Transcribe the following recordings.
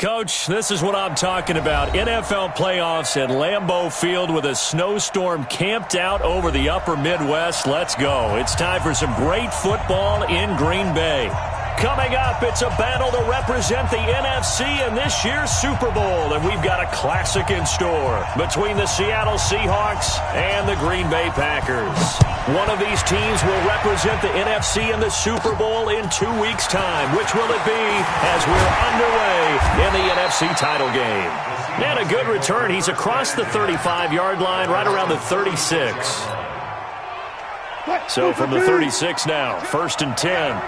Coach, this is what I'm talking about. NFL playoffs at Lambeau Field with a snowstorm camped out over the upper Midwest. Let's go. It's time for some great football in Green Bay. Coming up, it's a battle to represent the NFC in this year's Super Bowl, and we've got a classic in store between the Seattle Seahawks and the Green Bay Packers. One of these teams will represent the NFC in the Super Bowl in 2 weeks' time. Which will it be as we're underway in the NFC title game? And a good return. He's across the 35-yard line, right around the 36. So from the 36 now, 1st and 10.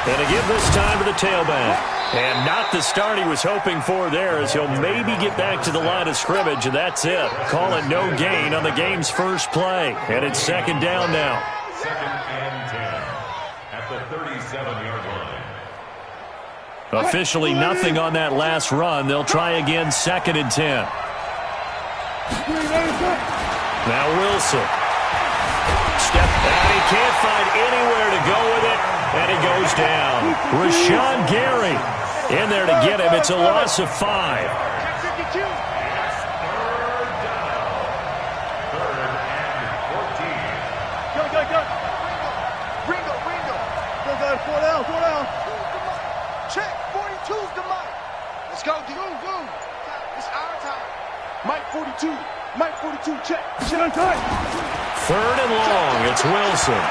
And a give this time to the tailback. And not the start he was hoping for there, as he'll maybe get back to the line of scrimmage, and that's it. Call it no gain on the game's first play. And it's 2nd down now. 2nd and 10 at the 37-yard line. Officially nothing on that last run. They'll try again 2nd and 10. Now Wilson. Step back. He can't find anywhere to go with it, and he goes down. Rashawn Gary in there to get him. It's a loss of 5. Third and 14. Go. Ringo. Go. 4 down. Check. 42's the mic. Let's go, D. Go. It's our time. Mike 42. Mike 42, check. 3rd and long. It's Wilson.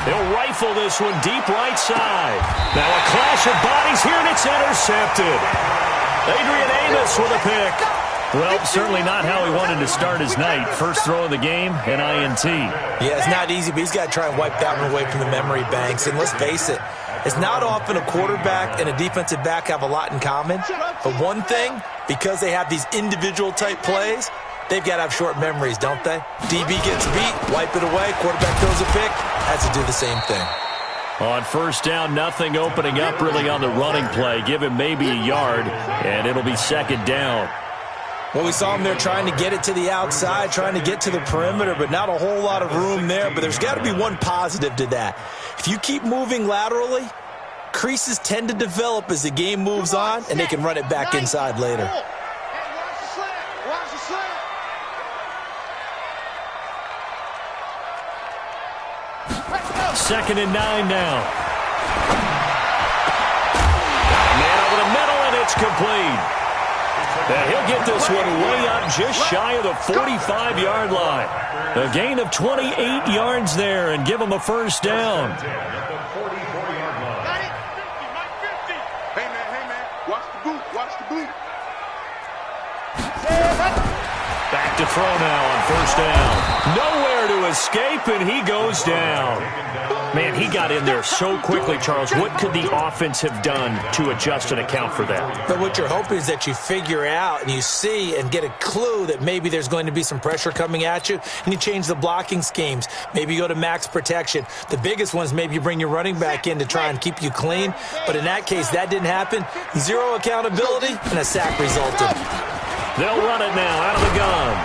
He'll rifle this one deep right side. Now a clash of bodies here, and it's intercepted. Adrian Amos with a pick. Well, certainly not how he wanted to start his night. First throw of the game, an INT. Yeah, it's not easy, but he's got to try and wipe that one away from the memory banks. And let's face it, it's not often a quarterback and a defensive back have a lot in common. But one thing, because they have these individual type plays, they've got to have short memories, don't they? DB gets beat, wipe it away, quarterback throws a pick, has to do the same thing. On 1st down, nothing opening up really on the running play. Give him maybe a yard, and it'll be 2nd down. Well, we saw him there trying to get it to the outside, trying to get to the perimeter, but not a whole lot of room there. But there's got to be one positive to that. If you keep moving laterally, creases tend to develop as the game moves on, and they can run it back inside later. 2nd and 9 now. Got a man over the middle, and it's complete. And he'll get this one way up just shy of the 45-yard line. A gain of 28 yards there, and give him a 1st down. Got it. 50. Hey, man. Watch the boot. Back to throw now on 1st down. Nowhere to escape, and he goes down. Man, he got in there so quickly, Charles. What could the offense have done to adjust and account for that? But what you're hoping is that you figure out and you see and get a clue that maybe there's going to be some pressure coming at you, and you change the blocking schemes. Maybe you go to max protection. The biggest one is maybe you bring your running back in to try and keep you clean. But in that case, that didn't happen. 0 accountability, and a sack resulted. They'll run it now out of the gun.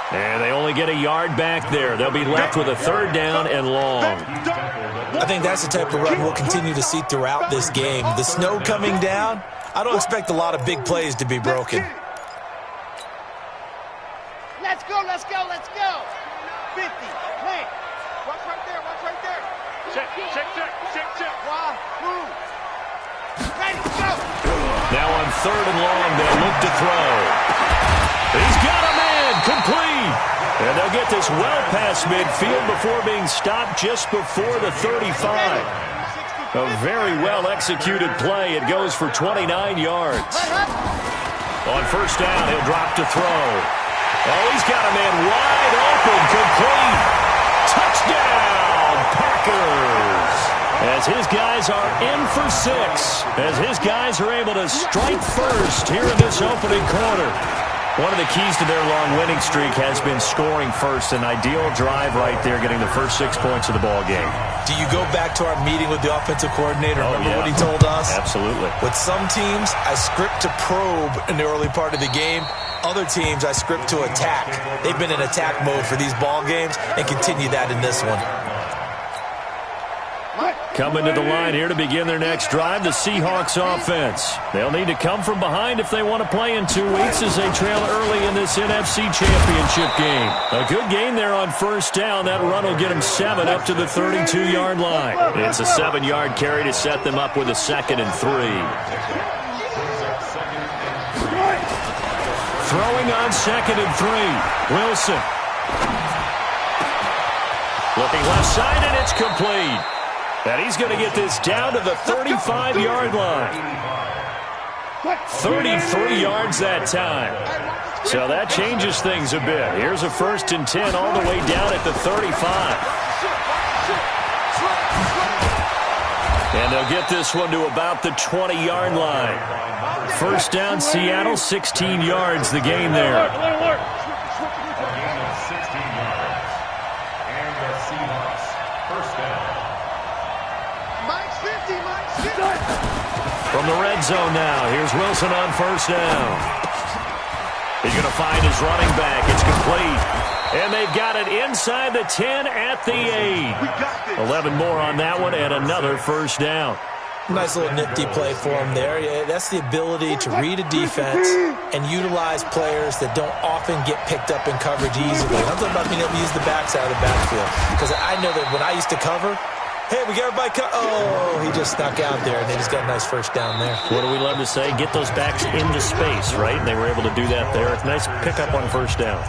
And they only get a yard back there. They'll be left with a 3rd down and long. I think that's the type of run we'll continue to see throughout this game. The snow coming down, I don't expect a lot of big plays to be broken. Let's go. 50. Play. Watch right there. Check. Why? Move. Ready, go. Now on 3rd and long, they'll look to throw. He's got a man, complete. And they'll get this well past midfield before being stopped just before the 35. A very well-executed play. It goes for 29 yards. On 1st down, he'll drop to throw. Oh, he's got a man wide open, complete. Touchdown, Packers. As his guys are in for 6. As his guys are able to strike first here in this opening quarter. One of the keys to their long winning streak has been scoring first. An ideal drive right there, getting the first 6 points of the ball game. Do you go back to our meeting with the offensive coordinator? Remember what he told us? Absolutely. With some teams, I script to probe in the early part of the game. Other teams I script to attack. They've been in attack mode for these ball games and continue that in this one. Coming to the line here to begin their next drive, the Seahawks offense. They'll need to come from behind if they want to play in 2 weeks as they trail early in this NFC Championship game. A good game there on first down. That run will get them 7 up to the 32-yard line. It's a 7-yard carry to set them up with a 2nd and 3. Throwing on 2nd and 3. Wilson. Looking left side, and it's complete. And he's going to get this down to the 35-yard line. 33 yards that time. So that changes things a bit. Here's a 1st and 10 all the way down at the 35. And they'll get this one to about the 20-yard line. First down, Seattle, 16 yards the gain there. A gain of 16 yards. And the Seahawks, first down. From the red zone now, here's Wilson on first down. He's going to find his running back. It's complete. And they've got it inside the 10 at the 8. 11 more on that one and another first down. Nice little nifty play for him there. Yeah, that's the ability to read a defense and utilize players that don't often get picked up in coverage easily. I'm talking about being able to use the backside of the backfield. Because I know that when I used to cover, hey, we got everybody oh, he just snuck out there, and then he's got a nice first down there. What do we love to say? Get those backs into space, right? And they were able to do that there. Nice pickup on first down.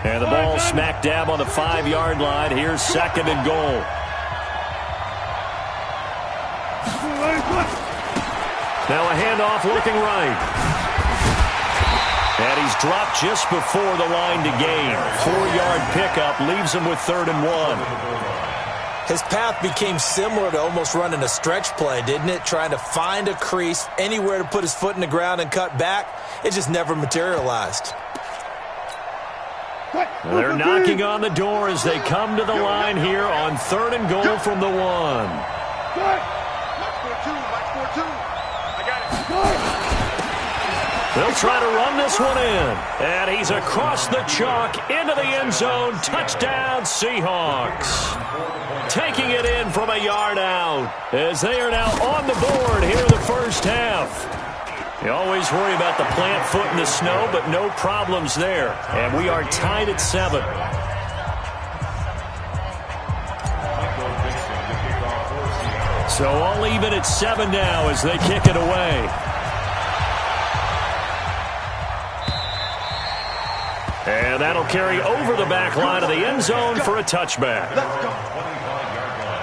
And the ball smack dab on the 5-yard line. Here's 2nd and goal. Now a handoff looking right. And he's dropped just before the line to gain. 4-yard pickup leaves him with 3rd and 1. His path became similar to almost running a stretch play, didn't it? Trying to find a crease, anywhere to put his foot in the ground and cut back. It just never materialized. They're knocking on the door as they come to the line here on 3rd and goal from the 1. They'll try to run this one in. And he's across the chalk into the end zone. Touchdown, Seahawks. Taking it in from a yard out as they are now on the board here in the first half. You always worry about the plant foot in the snow, but no problems there. And we are tied at 7. So all even at 7 now as they kick it away. And that'll carry over the back line of the end zone for a touchback. Let's go. 25-yard line.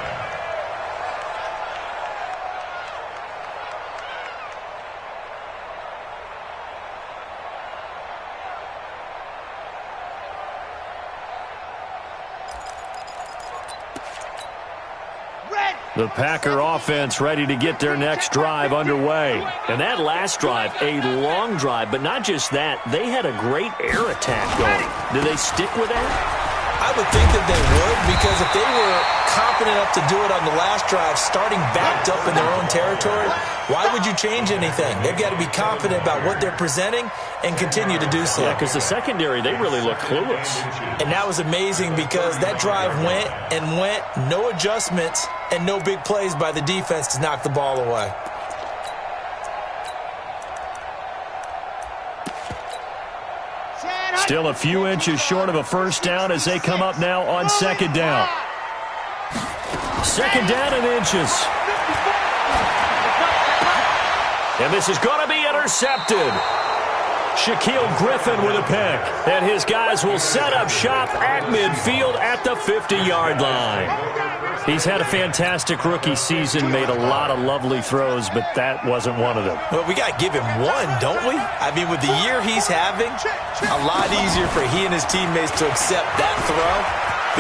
The Packer offense ready to get their next drive underway. And that last drive, a long drive, but not just that. They had a great air attack going. Do they stick with that? I would think that they would, because if they were confident enough to do it on the last drive, starting backed up in their own territory, why would you change anything? They've got to be confident about what they're presenting and continue to do so. Yeah, because the secondary, they really look clueless. And that was amazing because that drive went and went, no adjustments and no big plays by the defense to knock the ball away. Still a few inches short of a first down as they come up now on 2nd down. 2nd down in inches. And this is going to be intercepted. Shaquille Griffin with a pick. And his guys will set up shop at midfield at the 50-yard line. He's had a fantastic rookie season, made a lot of lovely throws, but that wasn't one of them. Well, we got to give him one, don't we? I mean, with the year he's having, a lot easier for he and his teammates to accept that throw.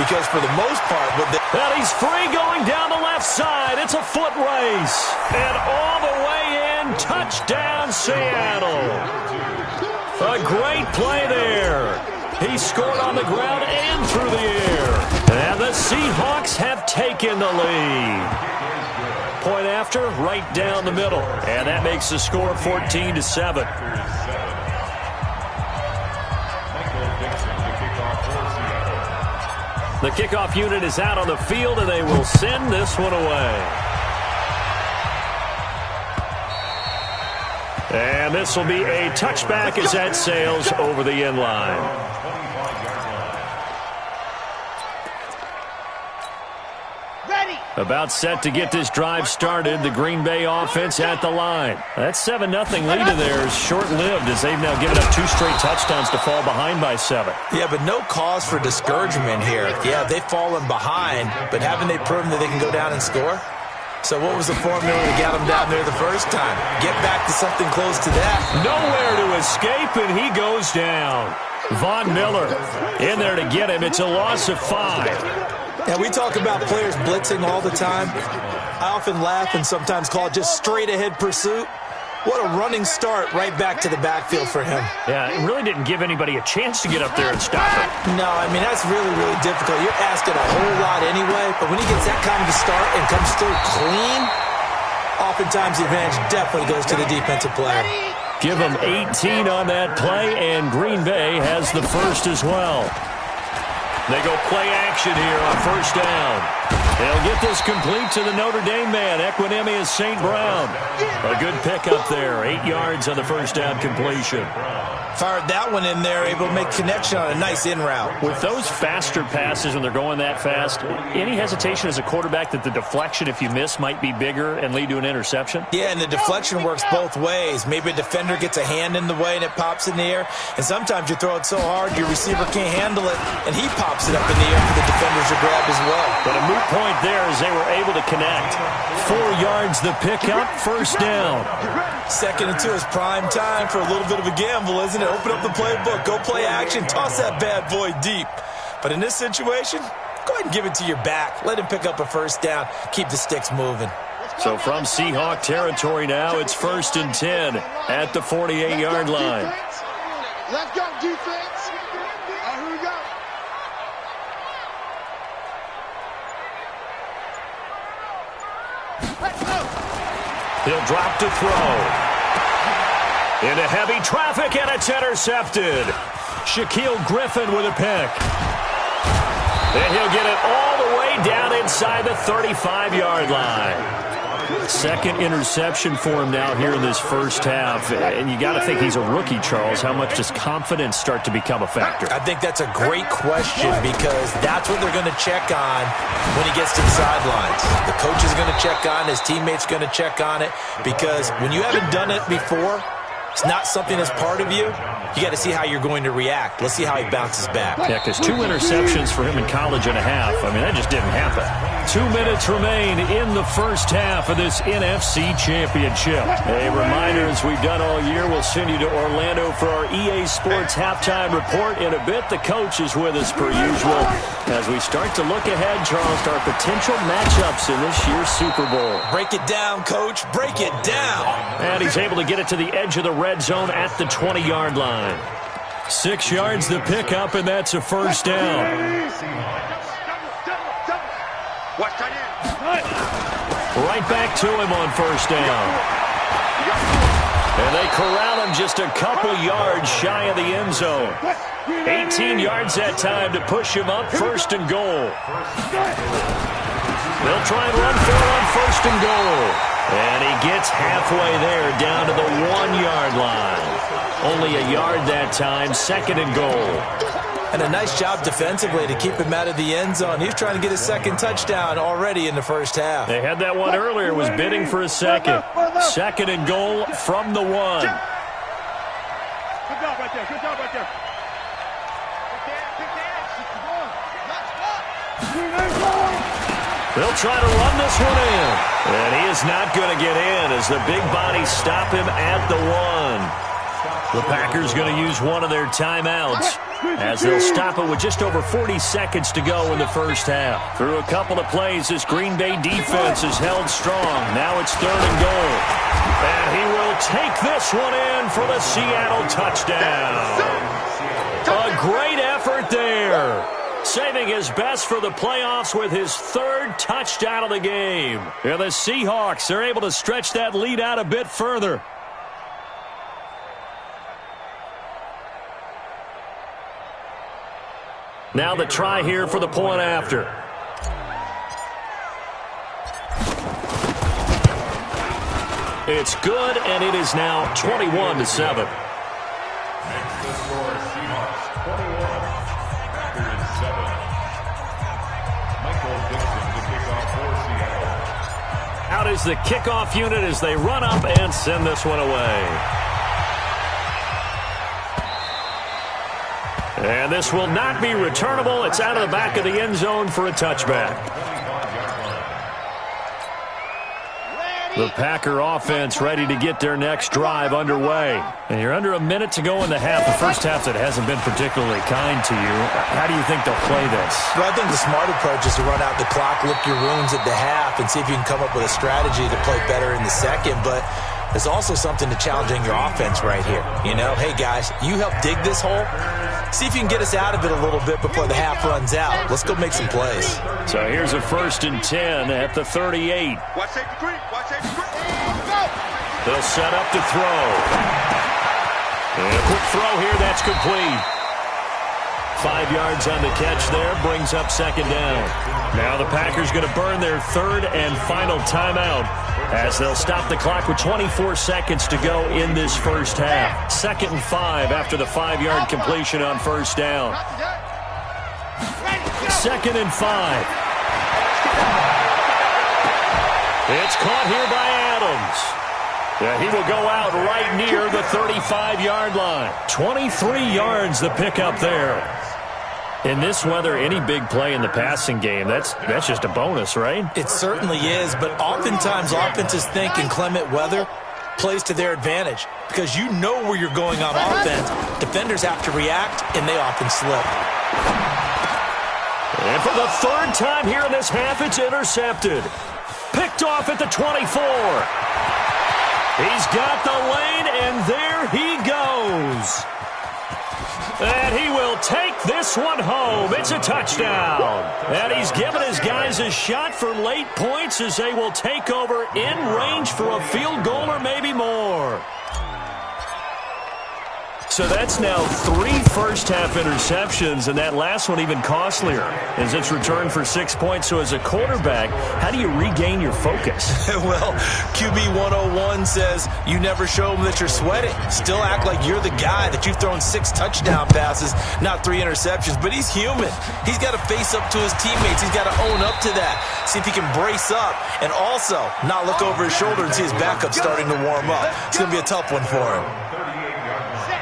Because for the most part, and he's free going down the left side. It's a foot race. And all the way in, touchdown Seattle. A great play there. He scored on the ground and through the air. And the Seahawks have taken the lead. Point after, right down the middle. And that makes the score 14-7. The kickoff unit is out on the field, and they will send this one away. And this will be a touchback as that sails over the end line. About set to get this drive started. The Green Bay offense at the line. That 7-0 lead of theirs is short-lived as they've now given up 2 straight touchdowns to fall behind by 7. Yeah, but no cause for discouragement here. Yeah, they've fallen behind, but haven't they proven that they can go down and score? So what was the formula to get them down there the first time? Get back to something close to that. Nowhere to escape, and he goes down. Von Miller in there to get him. It's a loss of 5. Yeah, we talk about players blitzing all the time. I often laugh and sometimes call it just straight-ahead pursuit. What a running start right back to the backfield for him. Yeah, it really didn't give anybody a chance to get up there and stop him. No, I mean, that's really, really difficult. You're asking a whole lot anyway, but when he gets that kind of a start and comes through clean, oftentimes the advantage definitely goes to the defensive player. Give him 18 on that play, and Green Bay has the first as well. They go play action here on first down. They'll get this complete to the Notre Dame man, Equinemius St. Brown. A good pickup there, 8 yards on the first down completion. Fired that one in there, able to make connection on a nice in route. With those faster passes when they're going that fast, any hesitation as a quarterback that the deflection, if you miss, might be bigger and lead to an interception? Yeah, and the deflection works both ways. Maybe a defender gets a hand in the way and it pops in the air, and sometimes you throw it so hard your receiver can't handle it, and he pops it up in the air for the defenders to grab as well. But a moot point there as they were able to connect. 4 yards the pickup, first down. 2nd and 2 is prime time for a little bit of a gamble, isn't it? Open up the playbook, go play action, toss that bad boy deep. But in this situation, go ahead and give it to your back. Let him pick up a first down. Keep the sticks moving. So from Seahawk territory now, it's 1st and 10 at the 48-yard line. Let's go, defense. Here we go. Let's go. He'll drop to throw. Into heavy traffic, and it's intercepted. Shaquille Griffin with a pick. And he'll get it all the way down inside the 35-yard line. 2nd interception for him now here in this first half. And you got to think he's a rookie, Charles. How much does confidence start to become a factor? I think that's a great question because that's what they're going to check on when he gets to the sidelines. The coach is going to check on it. His teammates going to check on it because when you haven't done it before, it's not something that's part of you. You got to see how you're going to react. Let's see how he bounces back. Yeah, because 2 interceptions for him in college and a half. I mean, that just didn't happen. 2 minutes remain in the first half of this NFC Championship. A reminder, as we've done all year, we'll send you to Orlando for our EA Sports halftime report. In a bit, the coach is with us per usual. As we start to look ahead, Charles, to our potential matchups in this year's Super Bowl. Break it down, coach. Break it down. And he's able to get it to the edge of the red zone at the 20-yard line. 6 yards the pickup, and that's a first down. Right back to him on first down. And they corral him just a couple yards shy of the end zone. 18 yards that time to push him up, 1st and goal. They'll try and run for it on 1st and goal. And he gets halfway there, down to the 1-yard line. Only a yard that time, 2nd and goal. And a nice job defensively to keep him out of the end zone. He's trying to get his 2nd touchdown already in the first half. They had that one earlier, was bidding for a 2nd. 2nd and goal from the 1. Good job right there. Good job right there. They'll try to run this one in. And he is not going to get in as the big bodies stop him at the 1. The Packers going to use one of their timeouts as they'll stop it with just over 40 seconds to go in the first half. Through a couple of plays, this Green Bay defense is held strong. Now it's 3rd and goal. And he will take this one in for the Seattle touchdown. A great effort there. saving his best for the playoffs with his third touchdown of the game. And the Seahawks are able to stretch that lead out a bit further. Now the try here for the point after. It's good, and it is now 21-7. Next to score, Seahawks 21, Packers 7. Michael Dixon to kick off for Seattle. Out is the kickoff unit as they run up and send this one away. And this will not be returnable. It's out of the back of the end zone for a touchback. The Packer offense ready to get their next drive underway. And you're under a minute to go in the half. The first half that hasn't been particularly kind to you. How do you think they'll play this? Well, I think the smart approach is to run out the clock, lick your wounds at the half, and see if you can come up with a strategy to play better in the second. But there's also something to challenging your offense right here. You know, hey, guys, you help dig this hole. See if you can get us out of it a little bit before the half runs out. Let's go make some plays. So here's a 1st and 10 at the 38. Watch safety green. Watch safety green. They'll set up to throw. And a quick throw here. That's complete. 5 yards on the catch there. Brings up 2nd down. Now the Packers going to burn their 3rd and final timeout as they'll stop the clock with 24 seconds to go in this first half. 2nd and 5 after the 5-yard completion on 1st down. 2nd and 5. It's caught here by Adams. Yeah, he will go out right near the 35-yard line. 23 yards the pickup there. In this weather, any big play in the passing game, that's just a bonus, right? It certainly is, but oftentimes offenses think inclement weather plays to their advantage because you know where you're going on offense. Defenders have to react, and they often slip. And for the 3rd time here in this half, it's intercepted. Picked off at the 24. He's got the lane, and there he goes. And he will take this one home. It's a touchdown. And he's given his guys a shot for late points as they will take over in range for a field goal or maybe more. So that's now 3 first-half interceptions, and that last one even costlier as it's returned for 6 points. So as a quarterback, how do you regain your focus? Well, QB 101 says you never show them that you're sweating. Still act like you're the guy, that you've thrown 6 touchdown passes, not 3 interceptions. But he's human. He's got to face up to his teammates. He's got to own up to that. See if he can brace up and also not look over his shoulder and see his backup starting to warm up. It's going to be a tough one for him.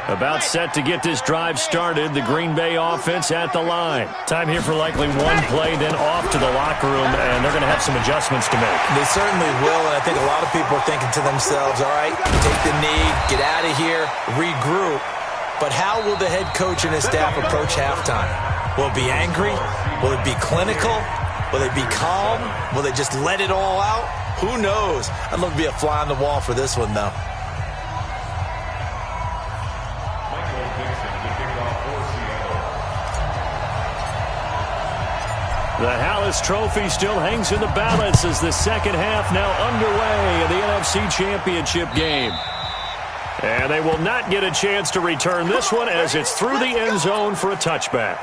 About set to get this drive started. The Green Bay offense at the line. Time here for likely one play, then off to the locker room, and they're going to have some adjustments to make. They certainly will, and I think a lot of people are thinking to themselves, all right, take the knee, get out of here, regroup. But how will the head coach and his staff approach halftime? Will it be angry? Will it be clinical? Will they be calm? Will they just let it all out? Who knows? I'd love to be a fly on the wall for this one, though. The Hallis Trophy still hangs in the balance as the second half now underway in the NFC Championship game. And they will not get a chance to return this one as it's through the end zone for a touchback.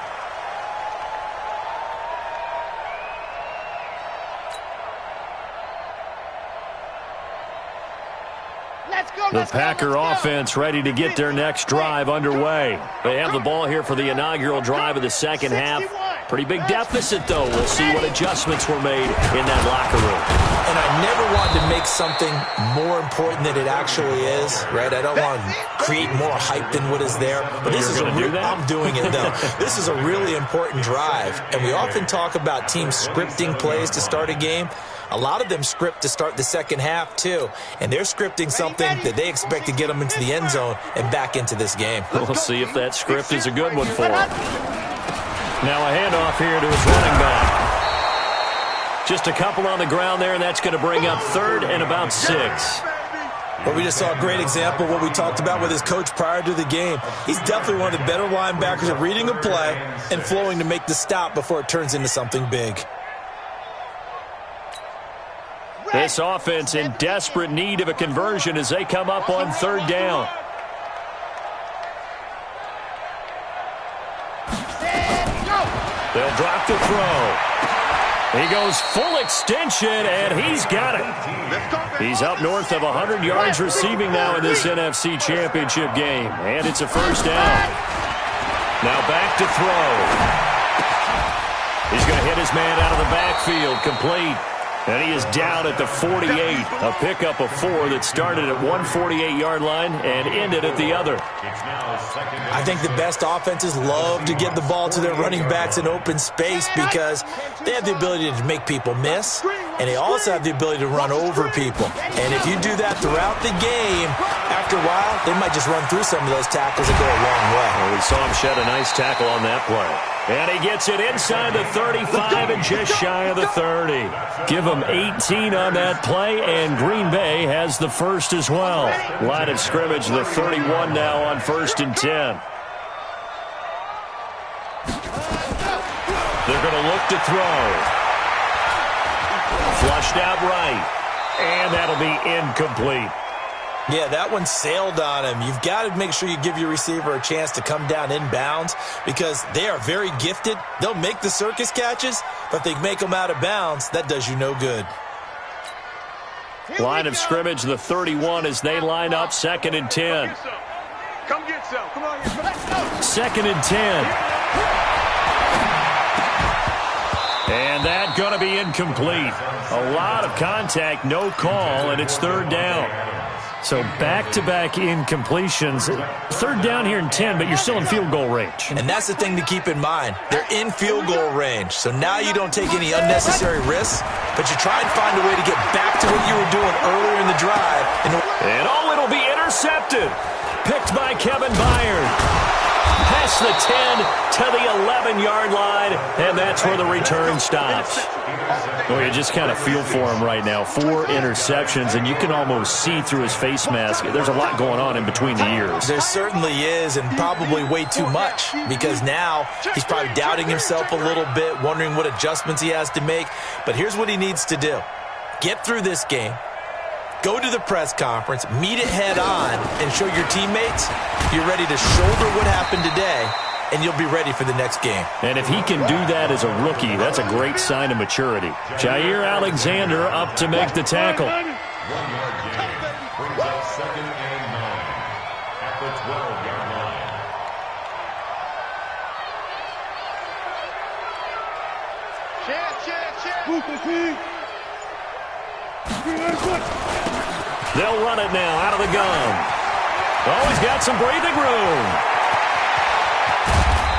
The Packer offense ready to get their next drive underway. They have the ball here for the inaugural drive of the second half. Pretty big deficit, though. We'll see what adjustments were made in that locker room. And I never wanted to make something more important than it actually is, right? I don't want to create more hype than what is there. But this is I'm doing it, though. This is a really important drive. And we often talk about teams scripting plays to start a game. A lot of them script to start the second half, too. And they're scripting something that they expect to get them into the end zone and back into this game. We'll see if that script is a good one for them. Now a handoff here to his running back. Just a couple on the ground there, and that's going to bring up 3rd and about 6. Well, we just saw a great example of what we talked about with his coach prior to the game. He's definitely one of the better linebackers at reading a play and flowing to make the stop before it turns into something big. This offense in desperate need of a conversion as they come up on third down. They'll drop the throw. He goes full extension, and he's got it. He's up north of 100 yards receiving now in this NFC Championship game. And it's a first down. Now back to throw. He's going to hit his man out of the backfield, complete. And he is down at the 48. A pickup of 4 that started at one 48-yard line and ended at the other. I think the best offenses love to get the ball to their running backs in open space because they have the ability to make people miss, and they also have the ability to run over people. And if you do that throughout the game, after a while, they might just run through some of those tackles and go a long way. Well, we saw him shed a nice tackle on that play. And he gets it inside the 35 and just shy of the 30. Give him 18 on that play, and Green Bay has the first as well. Line of scrimmage, the 31 now on 1st and 10. They're going to look to throw. Flushed out right. And that'll be incomplete. Yeah, that one sailed on him. You've got to make sure you give your receiver a chance to come down inbounds because they are very gifted. They'll make the circus catches, but they make them out of bounds. That does you no good. Line of scrimmage, the 31 as they line up 2nd and 10. Come get some. Come on here. Let's go. 2nd and 10. And that's going to be incomplete. A lot of contact, no call, and it's 3rd down. So back-to-back incompletions. 3rd down here and 10, but you're still in field goal range. And that's the thing to keep in mind. They're in field goal range. So now you don't take any unnecessary risks, but you try and find a way to get back to what you were doing earlier in the drive. And it'll be intercepted. Picked by Kevin Byard. Past the 10 to the 11-yard line, and that's where the return stops. Well, you just kind of feel for him right now. 4 interceptions, and you can almost see through his face mask. There's a lot going on in between the ears. There certainly is, and probably way too much, because now he's probably doubting himself a little bit, wondering what adjustments he has to make. But here's what he needs to do. Get through this game. Go to the press conference, meet it head on, and show your teammates you're ready to shoulder what happened today, and you'll be ready for the next game. And if he can do that as a rookie, that's a great sign of maturity. Jair Alexander up to make the tackle. 1 yard gain brings up 2nd and 9 at the 12-yard line. They'll run it now out of the gun. Oh, he's got some breathing room.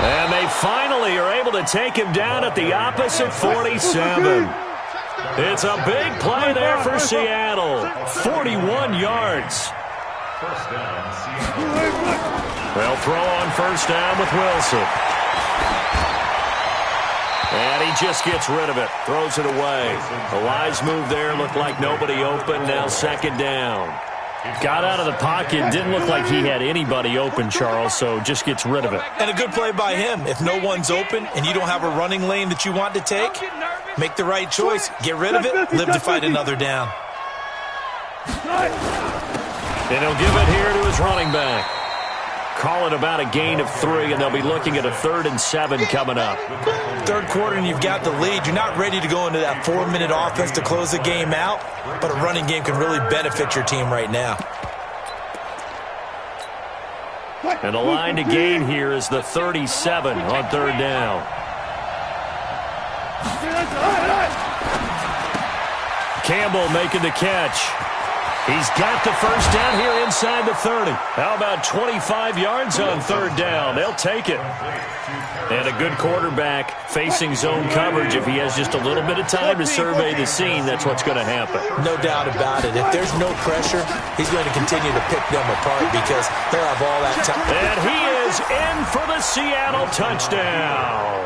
And they finally are able to take him down at the opposite 47. It's a big play there for Seattle. 41 yards. First down, Seattle. They'll throw on first down with Wilson. And he just gets rid of it. Throws it away. The wise move there. Looked like nobody open. Now 2nd down. Got out of the pocket. Didn't look like he had anybody open, Charles, so just gets rid of it. And a good play by him. If no one's open and you don't have a running lane that you want to take, make the right choice. Get rid of it. Live to fight another down. And he'll give it here to his running back. Call it about a gain of 3, and they'll be looking at a 3rd and 7 coming up. 3rd quarter, and you've got the lead. You're not ready to go into that 4-minute offense to close the game out, but a running game can really benefit your team right now. And the line to gain here is the 37 on 3rd down. Campbell making the catch. He's got the first down here inside the 30. How about 25 yards on 3rd down? They'll take it. And a good quarterback facing zone coverage. If he has just a little bit of time to survey the scene, that's what's going to happen. No doubt about it. If there's no pressure, he's going to continue to pick them apart because they'll have all that time. And he is in for the Seattle touchdown.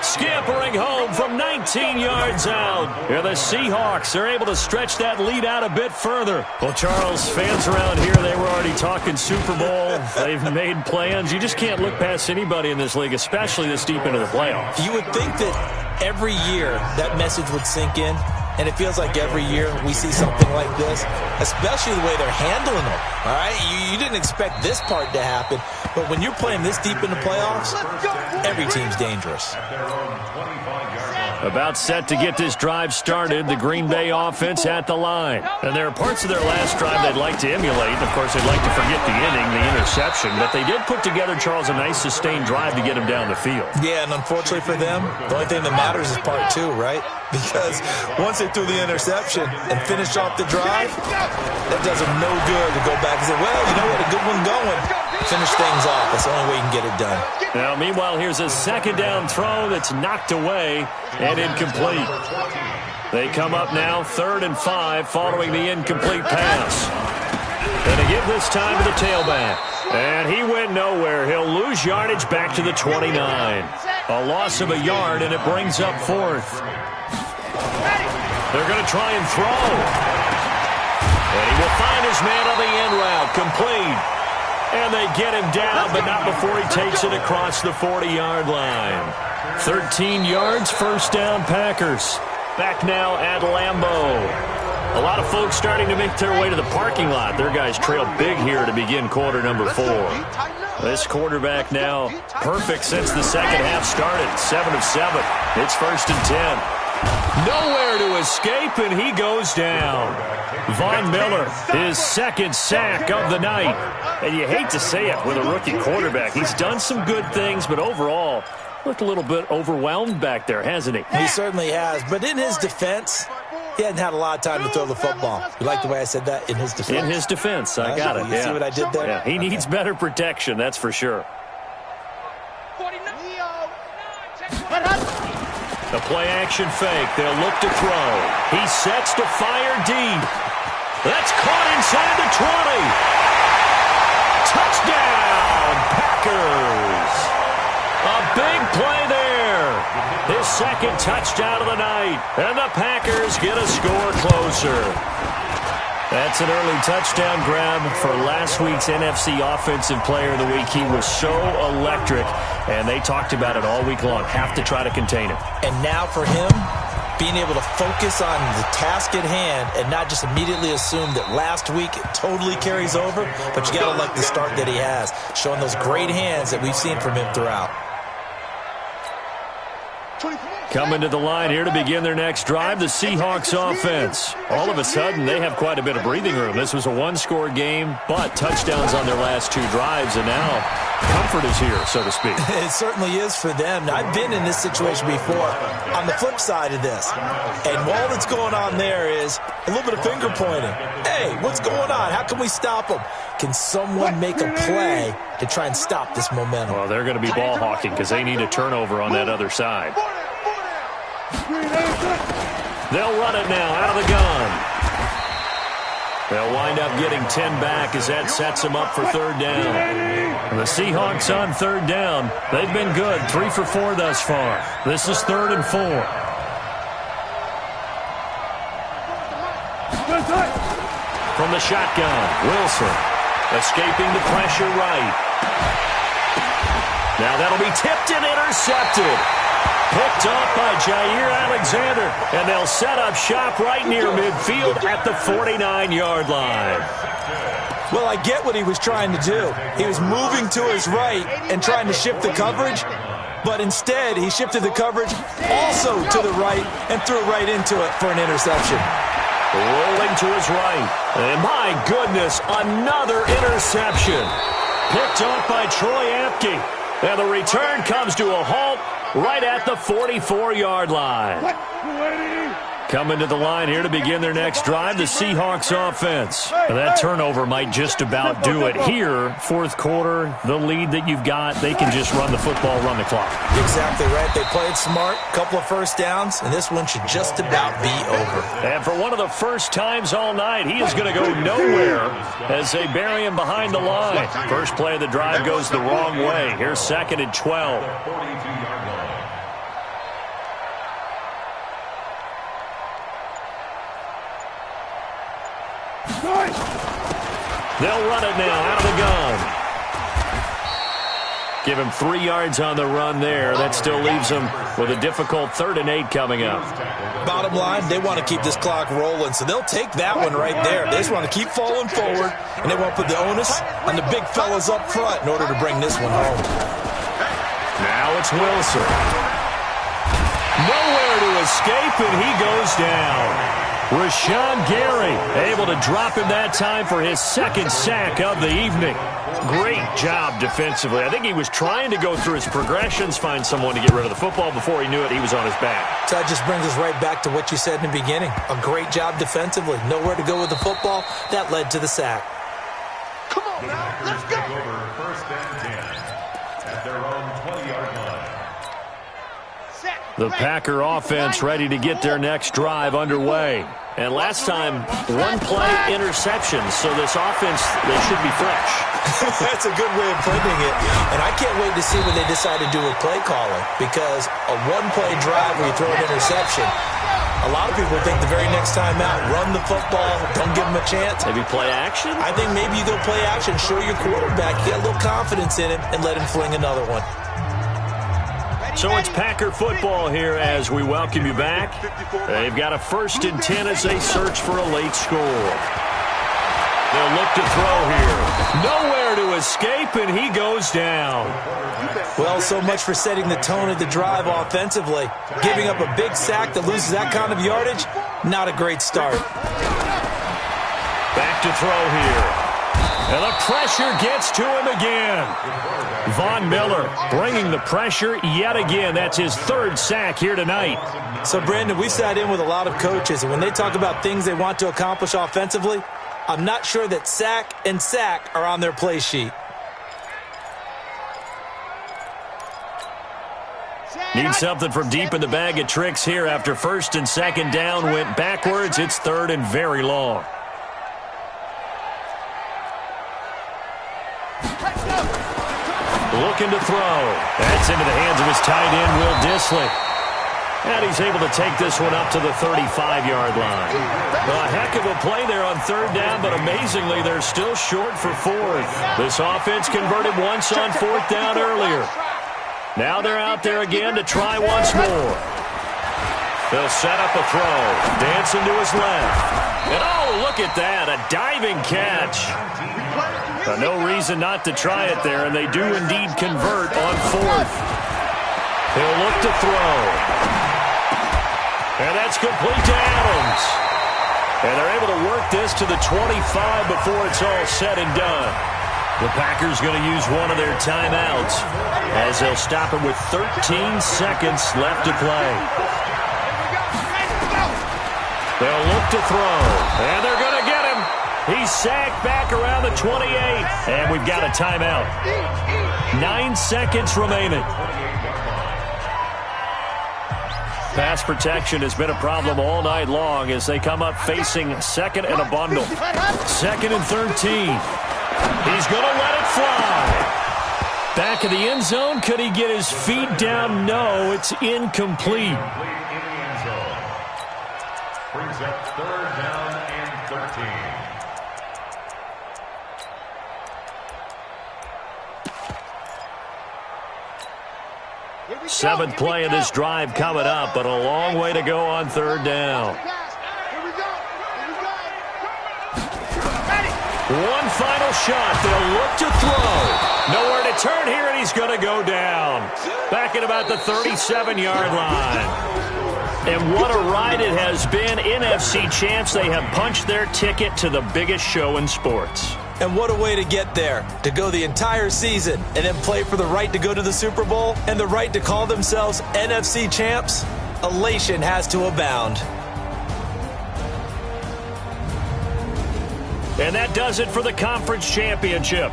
Scampering home from 19 yards out. Here the Seahawks are able to stretch that lead out a bit further. Well, Charles, fans around here, they were already talking Super Bowl. They've made plans. You just can't look past anybody in this league, especially this deep into the playoffs. You would think that every year that message would sink in. And it feels like every year we see something like this, especially the way they're handling it. All right, you didn't expect this part to happen, but when you're playing this deep in the playoffs, every team's dangerous. About set to get this drive started, the Green Bay offense at the line. And there are parts of their last drive they'd like to emulate. Of course, they'd like to forget the inning, the interception. But they did put together, Charles, a nice sustained drive to get him down the field. Yeah, and unfortunately for them, the only thing that matters is part two, right? Because once they threw the interception and finished off the drive, that does them no good to go back and say, well, you know what, a good one going. Finish things off. That's the only way you can get it done. Now, meanwhile, here's a second down throw that's knocked away and incomplete. They come up now 3rd and 5 following the incomplete pass. Going to give this time to the tailback. And he went nowhere. He'll lose yardage back to the 29. A loss of a yard, and it brings up 4th. They're going to try and throw. And he will find his man on the end route. Complete. And they get him down, but not before he takes it across the 40-yard line. 13 yards, first down, Packers. Back now at Lambeau. A lot of folks starting to make their way to the parking lot. Their guys trail big here to begin quarter number 4. This quarterback now perfect since the second half started. 7 of 7. It's 1st and 10. Nowhere to escape, and he goes down. Von Miller, his second sack of the night. And you hate to say it with a rookie quarterback. He's done some good things, but overall, looked a little bit overwhelmed back there, hasn't he? He certainly has. But in his defense, he hadn't had a lot of time to throw the football. You like the way I said that? In his defense? In his defense. I got it. You see what I did there? Yeah, he needs better protection, that's for sure. The play-action fake. They'll look to throw. He sets to fire deep. That's caught inside the 20. Touchdown, Packers. A big play there. His second touchdown of the night. And the Packers get a score closer. That's an early touchdown grab for last week's NFC Offensive Player of the Week. He was so electric, and they talked about it all week long. Have to try to contain him. And now for him, being able to focus on the task at hand and not just immediately assume that last week it totally carries over, but you got to like the start that he has, showing those great hands that we've seen from him throughout. Coming to the line here to begin their next drive, the Seahawks offense. All of a sudden, they have quite a bit of breathing room. This was a one-score game, but touchdowns on their last 2 drives, and now comfort is here, so to speak. It certainly is for them. Now, I've been in this situation before on the flip side of this, and all that's going on there is a little bit of finger pointing. Hey, what's going on? How can we stop them? Can someone make a play to try and stop this momentum? Well, they're going to be ball hawking because they need a turnover on that other side. They'll run it now out of the gun. They'll wind up getting 10 back as that sets them up for 3rd down. The Seahawks on 3rd down. They've been good, 3 for 4 thus far. This is 3rd and 4. From the shotgun, Wilson escaping the pressure right. Now that'll be tipped and intercepted. Picked off by Jair Alexander, and they'll set up shop right near midfield at the 49-yard line. Well, I get what he was trying to do. He was moving to his right and trying to shift the coverage, but instead he shifted the coverage also to the right and threw right into it for an interception. Rolling to his right, and my goodness, another interception. Picked off by Troy Apke, and the return comes to a halt right at the 44-yard line. Coming to the line here to begin their next drive, the Seahawks offense. That turnover might just about do it. Here, fourth quarter, the lead that you've got, they can just run the football, run the clock. Exactly right. They played smart, couple of first downs, and this one should just about be over. And for one of the first times all night, he is going to go nowhere as they bury him behind the line. First play of the drive goes the wrong way. Here's 2nd and 12. 42-yard line. They'll run it now out of the gun. Give him 3 yards on the run there. That still leaves him with a difficult 3rd and 8 coming up. Bottom line, they want to keep this clock rolling, so they'll take that one right there. They just want to keep falling forward, and they want to put the onus on the big fellas up front in order to bring this one home. Now it's Wilson. Nowhere to escape, and he goes down. Rashawn Gary able to drop him that time for his 2nd sack of the evening. Great job defensively. I think he was trying to go through his progressions, find someone to get rid of the football. Before he knew it, he was on his back. So that just brings us right back to what you said in the beginning. A great job defensively. Nowhere to go with the football. That led to the sack. Come on now, let's go. Take over 1st and 10 at their own 20-yard line. The Packer offense ready to get their next drive underway. And last time, 1-play interception, so this offense, they should be fresh. That's a good way of putting it. And I can't wait to see what they decide to do with play calling, because a 1-play drive where you throw an interception, a lot of people think the very next time out, run the football, don't give them a chance. Maybe play action? I think maybe you go play action, show your quarterback, get a little confidence in him, and let him fling another one. So it's Packer football here as we welcome you back. They've got a 1st and 10 as they search for a late score. They'll look to throw here. Nowhere to escape, and he goes down. Well, so much for setting the tone of the drive offensively. Giving up a big sack that loses that kind of yardage, not a great start. Back to throw here. And the pressure gets to him again. Von Miller bringing the pressure yet again. That's his 3rd sack here tonight. So, Brandon, we sat in with a lot of coaches, and when they talk about things they want to accomplish offensively, I'm not sure that sack and sack are on their play sheet. Need something from deep in the bag of tricks here after 1st and 2nd down went backwards. It's 3rd and very long. Looking to throw. That's into the hands of his tight end, Will Dissly. And he's able to take this one up to the 35-yard line. A heck of a play there on 3rd down, but amazingly, they're still short for 4th. This offense converted once on 4th down earlier. Now they're out there again to try once more. They'll set up a throw. Dancing to his left. And oh, look at that, a diving catch. No reason not to try it there, and they do indeed convert on 4th. He'll look to throw. And that's complete to Adams. And they're able to work this to the 25 before it's all said and done. The Packers going to use one of their timeouts as they'll stop it with 13 seconds left to play. They'll look to throw, and they're going to get him. He's sacked back around the 28, and we've got a timeout. 9 seconds remaining. Pass protection has been a problem all night long as they come up facing 2nd and a bundle. 2nd and 13. He's going to let it fly. Back of the end zone. Could he get his feet down? No, it's incomplete. Brings up 3rd down and 13. 7th play of this drive coming up, but a long way to go on 3rd down. One final shot. They'll look to throw. Nowhere to turn here, and he's going to go down. Back at about the 37-yard line. And what a ride it has been. NFC champs, they have punched their ticket to the biggest show in sports. And what a way to get there, to go the entire season and then play for the right to go to the Super Bowl and the right to call themselves NFC champs. Elation has to abound. And that does it for the conference championship.